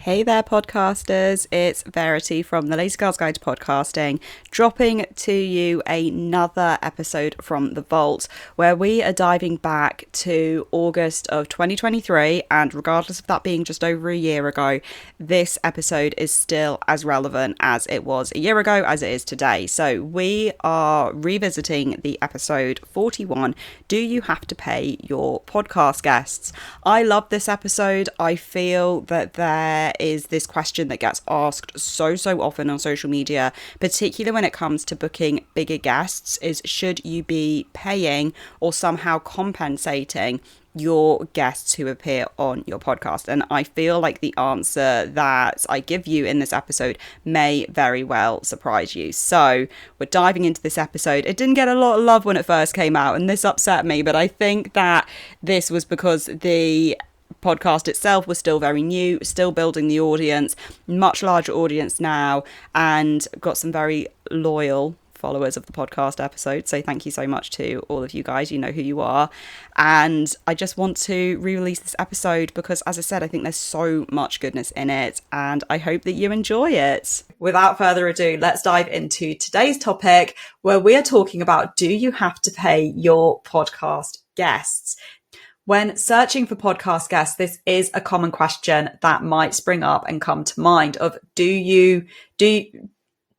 Hey there, podcasters. It's Verity from the Lazy Girl's Guide to Podcasting, dropping to you another episode from the vault where we are diving back to August of 2023. And regardless of that being just over a year ago, this episode is still as relevant as it was a year ago as it is today. So we are revisiting the episode 41, Do You Have to Pay Your Podcast Guests? I love this episode. I feel that there is this question that gets asked so often on social media, particularly when it comes to booking bigger guests, is should you be paying or somehow compensating your guests who appear on your podcast? And I feel like the answer that I give you in this episode may very well surprise you. So we're diving into this episode. It didn't get a lot of love when it first came out, and this upset me, but I think that this was because the podcast itself was still very new, still building the audience, much larger audience now, and got some very loyal followers of the podcast episode. So thank you so much to all of you guys. You know who you are. And I just want to re-release this episode because, as I said, I think there's so much goodness in it, and I hope that you enjoy it. Without further ado, let's dive into today's topic, where we are talking about, do you have to pay your podcast guests? When searching for podcast guests, this is a common question that might spring up and come to mind of, do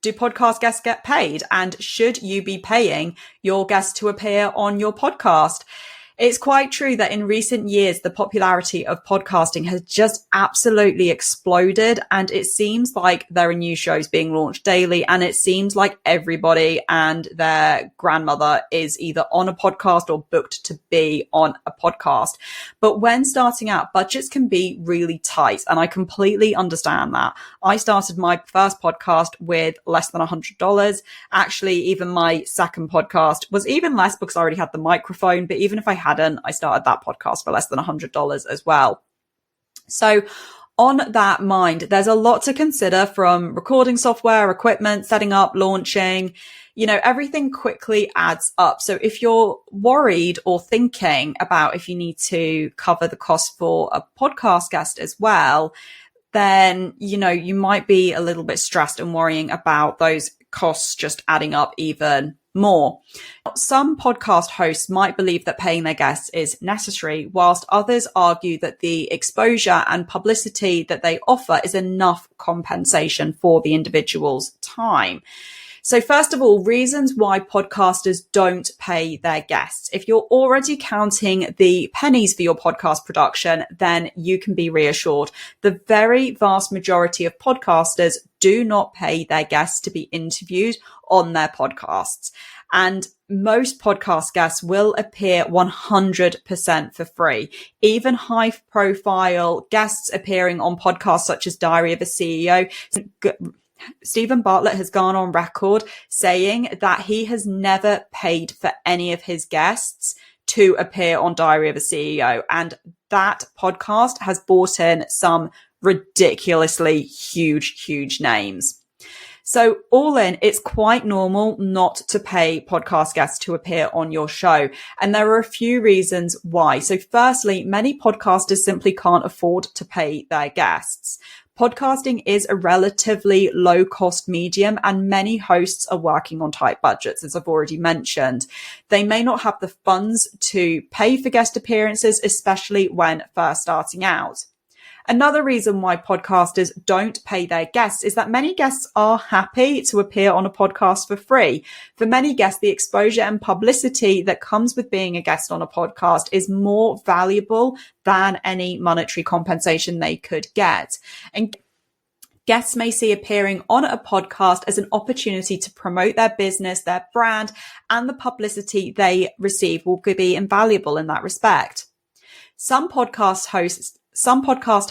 podcast guests get paid, and should you be paying your guests to appear on your podcast? It's quite true that in recent years, the popularity of podcasting has just absolutely exploded, and it seems like there are new shows being launched daily, and it seems like everybody and their grandmother is either on a podcast or booked to be on a podcast. But when starting out, budgets can be really tight, and I completely understand that. I started my first podcast with less than $100. Actually, even my second podcast was even less because I already had the microphone, but even if I hadn't, I started that podcast for less than $100 as well. So on that mind, there's a lot to consider, from recording software, equipment, setting up, launching, everything quickly adds up. So if you're worried or thinking about if you need to cover the cost for a podcast guest as well, then, you might be a little bit stressed and worrying about those costs just adding up even more. Some podcast hosts might believe that paying their guests is necessary, whilst others argue that the exposure and publicity that they offer is enough compensation for the individual's time. So first of all, reasons why podcasters don't pay their guests. If you're already counting the pennies for your podcast production, then you can be reassured. The very vast majority of podcasters do not pay their guests to be interviewed on their podcasts. And most podcast guests will appear 100% for free. Even high profile guests appearing on podcasts such as Diary of a CEO, Stephen Bartlett has gone on record saying that he has never paid for any of his guests to appear on Diary of a CEO. And that podcast has brought in some ridiculously huge names. So all in, it's quite normal not to pay podcast guests to appear on your show. And there are a few reasons why. So firstly, many podcasters simply can't afford to pay their guests. Podcasting is a relatively low-cost medium, and many hosts are working on tight budgets, as I've already mentioned. They may not have the funds to pay for guest appearances, especially when first starting out. Another reason why podcasters don't pay their guests is that many guests are happy to appear on a podcast for free. For many guests, the exposure and publicity that comes with being a guest on a podcast is more valuable than any monetary compensation they could get. And guests may see appearing on a podcast as an opportunity to promote their business, their brand, and the publicity they receive will be invaluable in that respect. Some podcast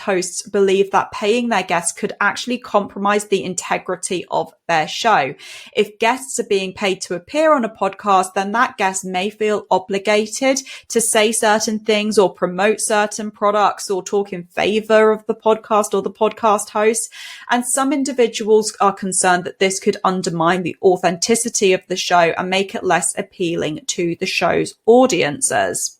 hosts believe that paying their guests could actually compromise the integrity of their show. If guests are being paid to appear on a podcast, then that guest may feel obligated to say certain things or promote certain products or talk in favor of the podcast or the podcast host. And some individuals are concerned that this could undermine the authenticity of the show and make it less appealing to the show's audiences.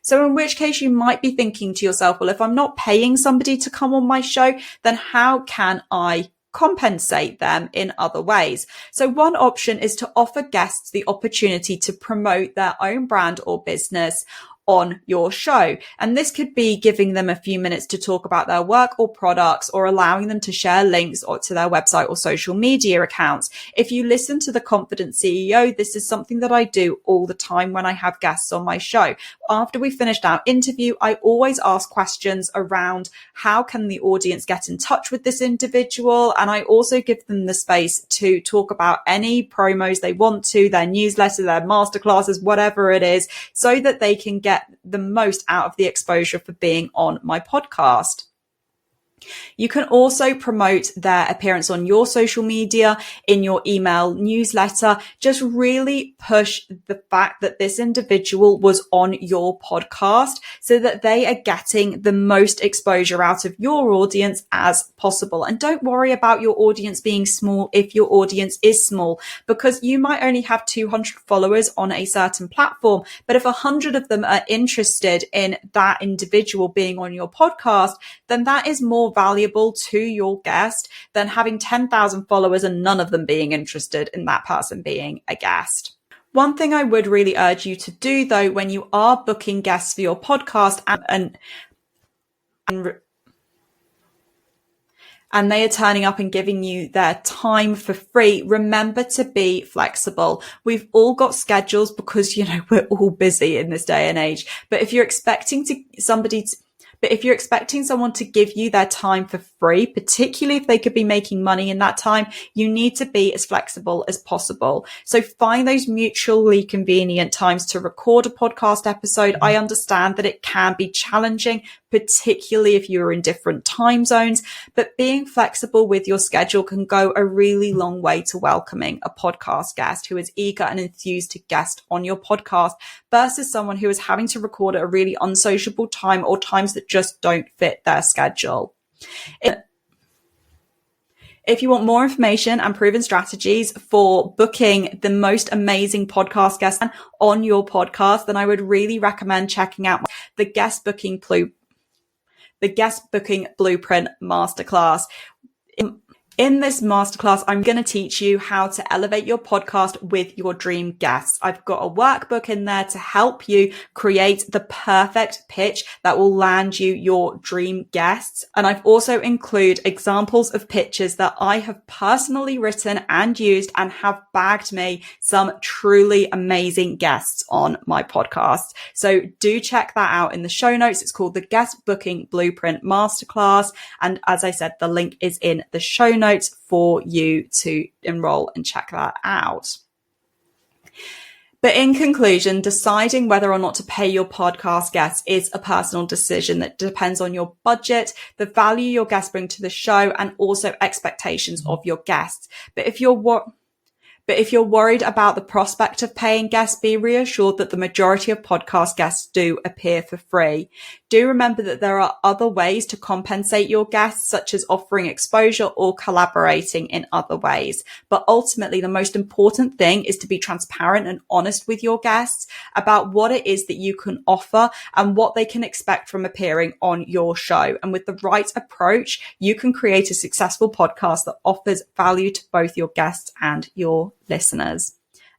So in which case you might be thinking to yourself, well, if I'm not paying somebody to come on my show, then how can I compensate them in other ways? So one option is to offer guests the opportunity to promote their own brand or business on your show. And this could be giving them a few minutes to talk about their work or products, or allowing them to share links or to their website or social media accounts. If you listen to The Confident CEO, this is something that I do all the time when I have guests on my show. After we finished our interview, I always ask questions around how can the audience get in touch with this individual. And I also give them the space to talk about any promos they want to, their newsletter, their masterclasses, whatever it is, so that they can get the most out of the exposure for being on my podcast. You can also promote their appearance on your social media, in your email newsletter. Just really push the fact that this individual was on your podcast so that they are getting the most exposure out of your audience as possible. And don't worry about your audience being small if your audience is small, because you might only have 200 followers on a certain platform. But if 100 of them are interested in that individual being on your podcast, then that is more valuable to your guest than having 10,000 followers and none of them being interested in that person being a guest. One thing I would really urge you to do, though, when you are booking guests for your podcast and they are turning up and giving you their time for free, remember to be flexible. We've all got schedules because, we're all busy in this day and age. But if you're expecting someone to give you their time for free, particularly if they could be making money in that time, you need to be as flexible as possible. So find those mutually convenient times to record a podcast episode. I understand that it can be challenging, particularly if you're in different time zones, but being flexible with your schedule can go a really long way to welcoming a podcast guest who is eager and enthused to guest on your podcast versus someone who is having to record at a really unsociable time or times that just don't fit their schedule. If you want more information and proven strategies for booking the most amazing podcast guests on your podcast, then I would really recommend checking out the guest booking blueprint masterclass. In this masterclass, I'm going to teach you how to elevate your podcast with your dream guests. I've got a workbook in there to help you create the perfect pitch that will land you your dream guests. And I've also included examples of pitches that I have personally written and used and have bagged me some truly amazing guests on my podcast. So do check that out in the show notes. It's called the Guest Booking Blueprint Masterclass. And as I said, the link is in the show notes for you to enroll and check that out. But in conclusion, deciding whether or not to pay your podcast guests is a personal decision that depends on your budget, the value your guests bring to the show, and also expectations of your guests. But if you're worried about the prospect of paying guests, be reassured that the majority of podcast guests do appear for free. Do remember that there are other ways to compensate your guests, such as offering exposure or collaborating in other ways. But ultimately, the most important thing is to be transparent and honest with your guests about what it is that you can offer and what they can expect from appearing on your show. And with the right approach, you can create a successful podcast that offers value to both your guests and your listeners.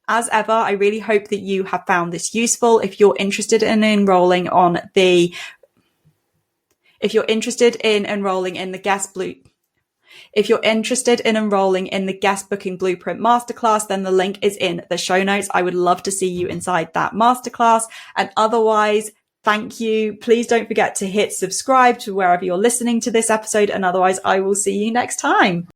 As ever, I really hope that you have found this useful. If you're interested in enrolling in the guest booking blueprint masterclass, then the link is in the show notes. I would love to see you inside that masterclass. And otherwise, thank you. Please don't forget to hit subscribe to wherever you're listening to this episode. And otherwise, I will see you next time.